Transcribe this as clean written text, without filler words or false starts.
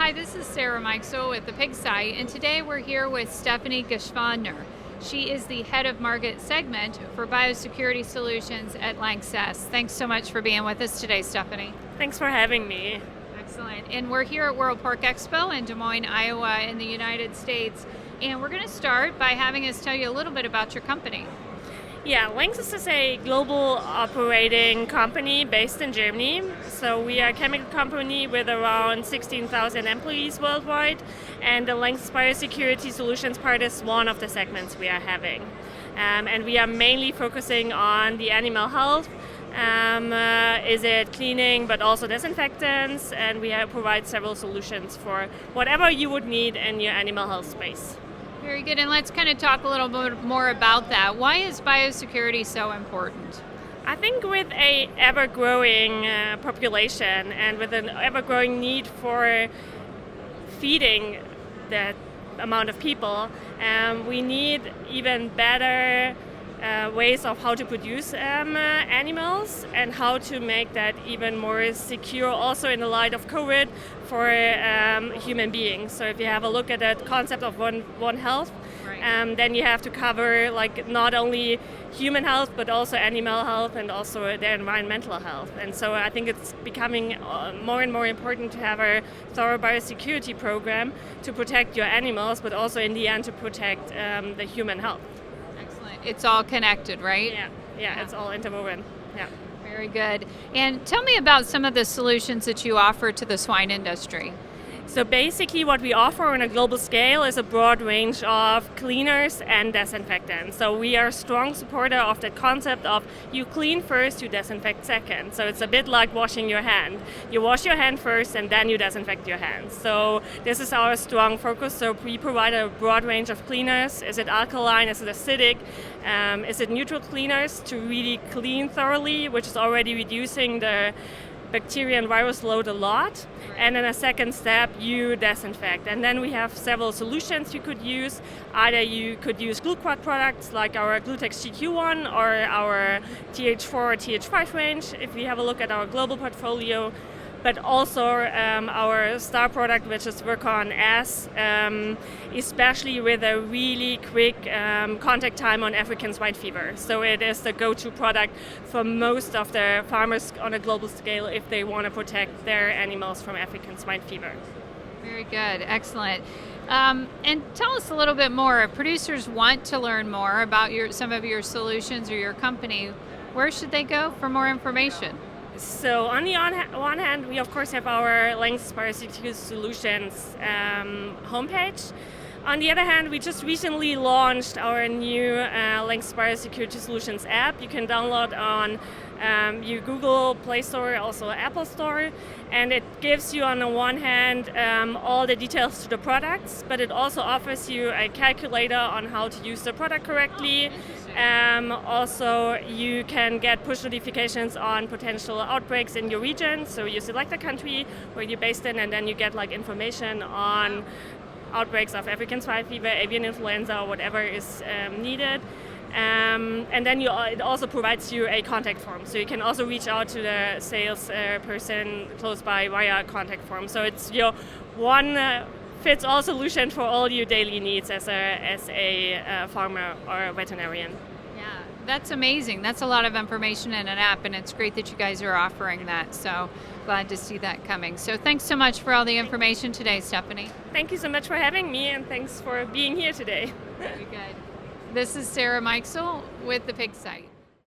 Hi, this is Sarah Mikesell with the Pig Site, and today we're here with Stefanie Gschwander. She is the head of market segment for Biosecurity Solutions at LANXESS. Thanks so much for being with us today, Stefanie. Thanks for having me. Excellent. And we're here at World Pork Expo in Des Moines, Iowa, in the United States. And we're going to start by having us tell you a little bit about your company. Yeah, LANXESS is a global operating company based in Germany. So we are a chemical company with around 16,000 employees worldwide, and the LANXESS Biosecurity Solutions part is one of the segments we are having. And we are mainly focusing on the animal health. Is it cleaning, but also disinfectants, and we provide several solutions for whatever you would need in your animal health space. Very good, and let's kind of talk a little bit more about that. Why is biosecurity so important? I think with a ever-growing population and with an ever-growing need for feeding that amount of people, we need even better ways of how to produce animals and how to make that even more secure, also in the light of COVID, for human beings. So if you have a look at that concept of one health, right. Then you have to cover like not only human health but also animal health and also their environmental health. And so I think it's becoming more and more important to have a thorough biosecurity program to protect your animals, but also in the end to protect the human health. It's all connected, right? Yeah, it's all interwoven. Yeah. Very good. And tell me about some of the solutions that you offer to the swine industry. So basically what we offer on a global scale is a broad range of cleaners and disinfectants. So we are a strong supporter of the concept of you clean first, you disinfect second. So it's a bit like washing your hand. You wash your hand first and then you disinfect your hands. So this is our strong focus. So we provide a broad range of cleaners. Is it alkaline? Is it acidic? Is it neutral cleaners to really clean thoroughly, which is already reducing the bacteria and virus load a lot. And in a second step, you disinfect. And then we have several solutions you could use. Either you could use Gluquat products like our Glutex GQ1 or our TH4 or TH5 range, if we have a look at our global portfolio. But also our star product, which is LANXESS, especially with a really quick contact time on African swine fever. So it is the go-to product for most of the farmers on a global scale if they want to protect their animals from African swine fever. Very good, excellent. And tell us a little bit more. If producers want to learn more about some of your solutions or your company, where should they go for more information? So on the one hand, we of course have our LANXESS Biosecurity Solutions homepage. On the other hand, we just recently launched our new LANXESS Biosecurity Solutions app. You can download on your Google Play Store, also Apple Store, and it gives you on the one hand all the details to the products, but it also offers you a calculator on how to use the product correctly. Also, you can get push notifications on potential outbreaks in your region. So you select the country where you're based in, and then you get like information on outbreaks of African swine fever, avian influenza, or whatever is needed. And then it also provides you a contact form. So you can also reach out to the sales person close by via a contact form. So it's your one fits-all solution for all your daily needs as a farmer or a veterinarian. Yeah, that's amazing. That's a lot of information in an app, and it's great that you guys are offering that. So glad to see that coming. So thanks so much for all the information today, Stefanie. Thank you so much for having me, and thanks for being here today. Very good. This is Sarah Mikesell with the Pig Site.